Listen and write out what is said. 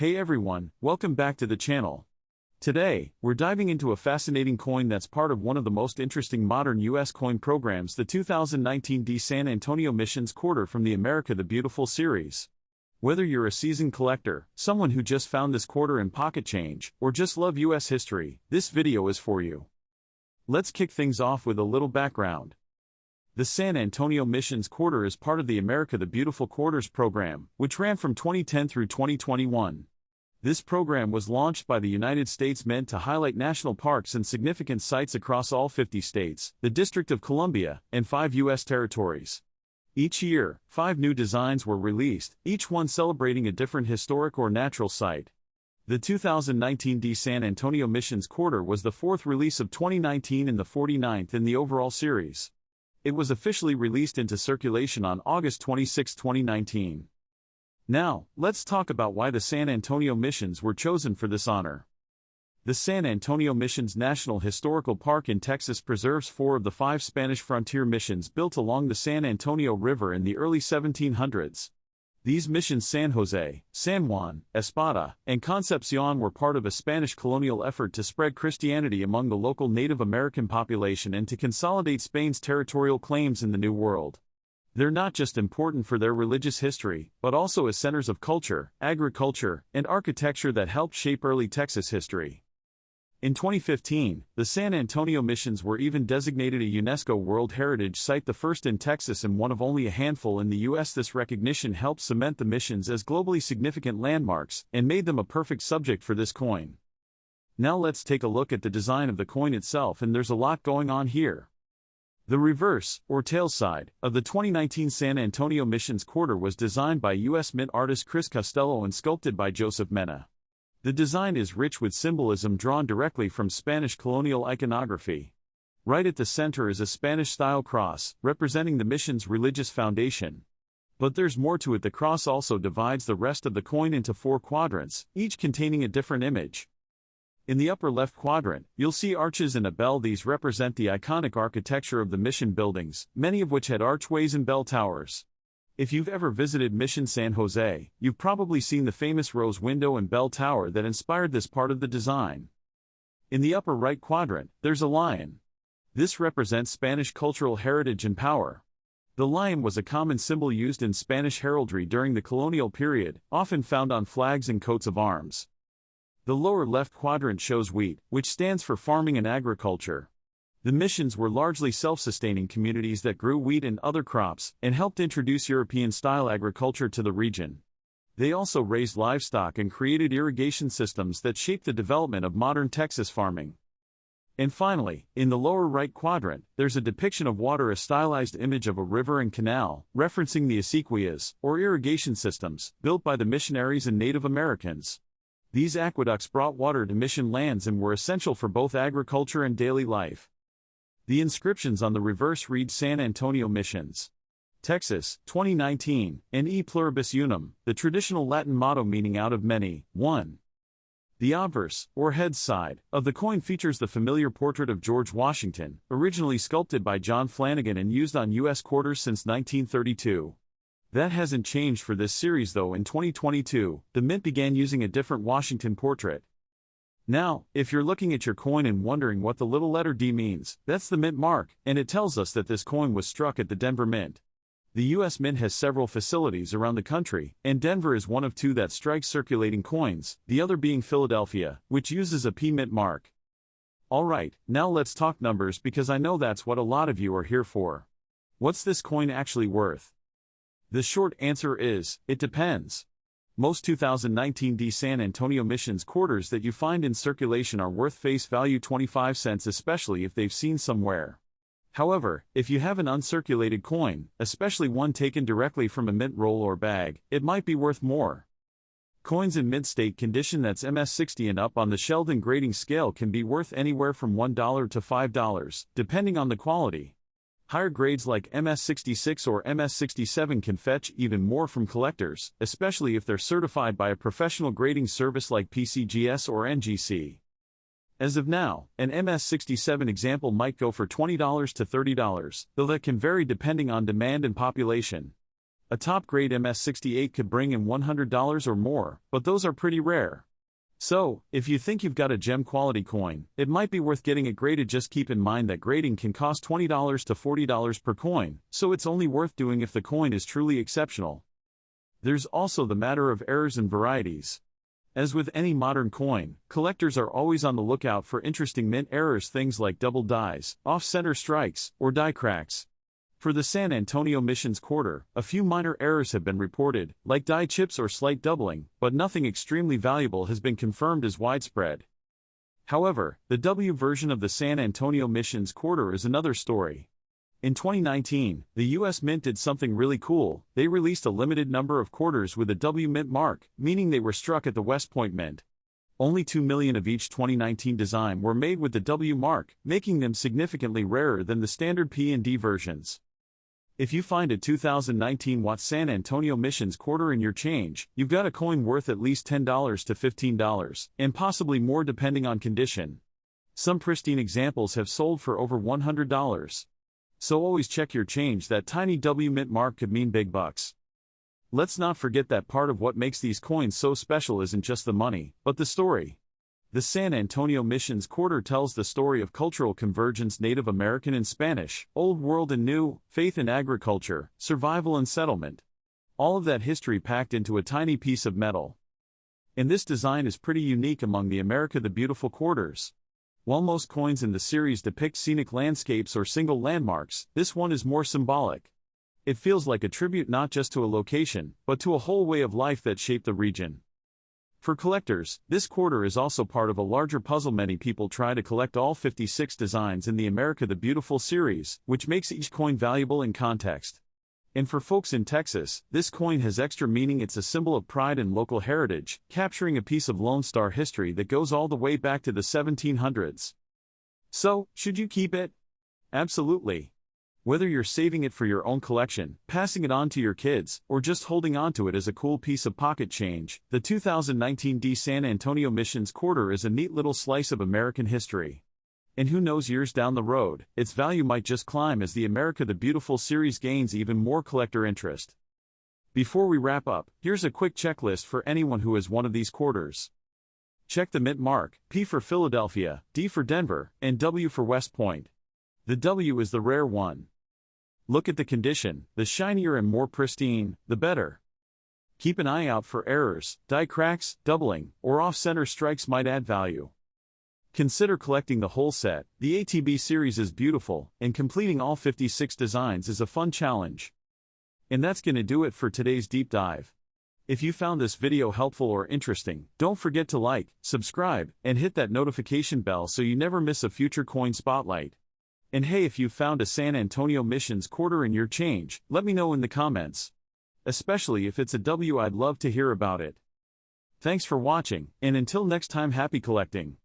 Hey everyone, welcome back to the channel. Today, we're diving into a fascinating coin that's part of one of the most interesting modern U.S. coin programs, the 2019 D San Antonio Missions Quarter from the America the Beautiful series. Whether you're a seasoned collector, someone who just found this quarter in pocket change, or just love U.S. history, this video is for you. Let's kick things off with a little background. The San Antonio Missions Quarter is part of the America the Beautiful Quarters program, which ran from 2010 through 2021. This program was launched by the United States meant to highlight national parks and significant sites across all 50 states, the District of Columbia, and 5 U.S. territories. Each year, 5 new designs were released, each one celebrating a different historic or natural site. The 2019 D San Antonio Missions Quarter was the 4th release of 2019 and the 49th in the overall series. It was officially released into circulation on August 26, 2019. Now, let's talk about why the San Antonio Missions were chosen for this honor. The San Antonio Missions National Historical Park in Texas preserves 4 of the 5 Spanish frontier missions built along the San Antonio River in the early 1700s. These missions, San Jose, San Juan, Espada, and Concepcion, were part of a Spanish colonial effort to spread Christianity among the local Native American population and to consolidate Spain's territorial claims in the New World. They're not just important for their religious history, but also as centers of culture, agriculture, and architecture that helped shape early Texas history. In 2015, the San Antonio Missions were even designated a UNESCO World Heritage Site, the first in Texas and one of only a handful in the U.S. This recognition helped cement the missions as globally significant landmarks and made them a perfect subject for this coin. Now let's take a look at the design of the coin itself, and there's a lot going on here. The reverse, or tail side, of the 2019 San Antonio Missions Quarter was designed by U.S. Mint artist Chris Costello and sculpted by Joseph Mena. The design is rich with symbolism drawn directly from Spanish colonial iconography. Right at the center is a Spanish-style cross, representing the mission's religious foundation. But there's more to it. The cross also divides the rest of the coin into 4 quadrants, each containing a different image. In the upper left quadrant, you'll see arches and a bell. These represent the iconic architecture of the mission buildings, many of which had archways and bell towers. If you've ever visited Mission San Jose, you've probably seen the famous rose window and bell tower that inspired this part of the design. In the upper right quadrant, there's a lion. This represents Spanish cultural heritage and power. The lion was a common symbol used in Spanish heraldry during the colonial period, often found on flags and coats of arms. The lower left quadrant shows wheat, which stands for farming and agriculture. The missions were largely self-sustaining communities that grew wheat and other crops, and helped introduce European-style agriculture to the region. They also raised livestock and created irrigation systems that shaped the development of modern Texas farming. And finally, in the lower right quadrant, there's a depiction of water, a stylized image of a river and canal, referencing the acequias, or irrigation systems, built by the missionaries and Native Americans. These aqueducts brought water to mission lands and were essential for both agriculture and daily life. The inscriptions on the reverse read San Antonio Missions, Texas, 2019, and E Pluribus Unum, the traditional Latin motto meaning out of many, one. The obverse, or head side, of the coin features the familiar portrait of George Washington, originally sculpted by John Flanagan and used on U.S. quarters since 1932. That hasn't changed for this series though. In 2022, the Mint began using a different Washington portrait. Now, if you're looking at your coin and wondering what the little letter D means, that's the Mint mark, and it tells us that this coin was struck at the Denver Mint. The U.S. Mint has several facilities around the country, and Denver is one of 2 that strikes circulating coins, the other being Philadelphia, which uses a P Mint mark. Alright, now let's talk numbers, because I know that's what a lot of you are here for. What's this coin actually worth? The short answer is, it depends. Most 2019 D San Antonio Missions quarters that you find in circulation are worth face value 25 cents, especially if they've seen somewhere. However, if you have an uncirculated coin, especially one taken directly from a mint roll or bag, it might be worth more. Coins in mint state condition, that's MS60 and up on the Sheldon grading scale, can be worth anywhere from $1 to $5, depending on the quality. Higher grades like MS66 or MS67 can fetch even more from collectors, especially if they're certified by a professional grading service like PCGS or NGC. As of now, an MS67 example might go for $20 to $30, though that can vary depending on demand and population. A top-grade MS-68 could bring in $100 or more, but those are pretty rare. So, if you think you've got a gem-quality coin, it might be worth getting it graded. Just keep in mind that grading can cost $20 to $40 per coin, so it's only worth doing if the coin is truly exceptional. There's also the matter of errors and varieties. As with any modern coin, collectors are always on the lookout for interesting mint errors, things like double dies, off-center strikes, or die cracks. For the San Antonio Missions quarter, a few minor errors have been reported, like die chips or slight doubling, but nothing extremely valuable has been confirmed as widespread. However, the W version of the San Antonio Missions quarter is another story. In 2019, the US Mint did something really cool. They released a limited number of quarters with a W Mint mark, meaning they were struck at the West Point Mint. Only 2 million of each 2019 design were made with the W mark, making them significantly rarer than the standard P and D versions. If you find a 2019 Watt San Antonio Missions quarter in your change, you've got a coin worth at least $10 to $15, and possibly more depending on condition. Some pristine examples have sold for over $100. So always check your change. That tiny W Mint mark could mean big bucks. Let's not forget that part of what makes these coins so special isn't just the money, but the story. The San Antonio Missions quarter tells the story of cultural convergence: Native American and Spanish, Old World and New, faith and agriculture, survival and settlement. All of that history packed into a tiny piece of metal. And this design is pretty unique among the America the Beautiful quarters. While most coins in the series depict scenic landscapes or single landmarks, this one is more symbolic. It feels like a tribute not just to a location, but to a whole way of life that shaped the region. For collectors, this quarter is also part of a larger puzzle. Many people try to collect all 56 designs in the America the Beautiful series, which makes each coin valuable in context. And for folks in Texas, this coin has extra meaning. It's a symbol of pride and local heritage, capturing a piece of Lone Star history that goes all the way back to the 1700s. So, should you keep it? Absolutely. Whether you're saving it for your own collection, passing it on to your kids, or just holding on to it as a cool piece of pocket change, the 2019 D San Antonio Missions quarter is a neat little slice of American history. And who knows, years down the road, its value might just climb as the America the Beautiful series gains even more collector interest. Before we wrap up, here's a quick checklist for anyone who has one of these quarters. Check the mint mark: P for Philadelphia, D for Denver, and W for West Point. The W is the rare one. Look at the condition: the shinier and more pristine, the better. Keep an eye out for errors, die cracks, doubling, or off-center strikes might add value. Consider collecting the whole set. The ATB series is beautiful, and completing all 56 designs is a fun challenge. And that's gonna do it for today's deep dive. If you found this video helpful or interesting, don't forget to like, subscribe, and hit that notification bell so you never miss a future coin spotlight. And hey, if you found a San Antonio Missions quarter in your change, let me know in the comments. Especially if it's a W, I'd love to hear about it. Thanks for watching, and until next time, happy collecting.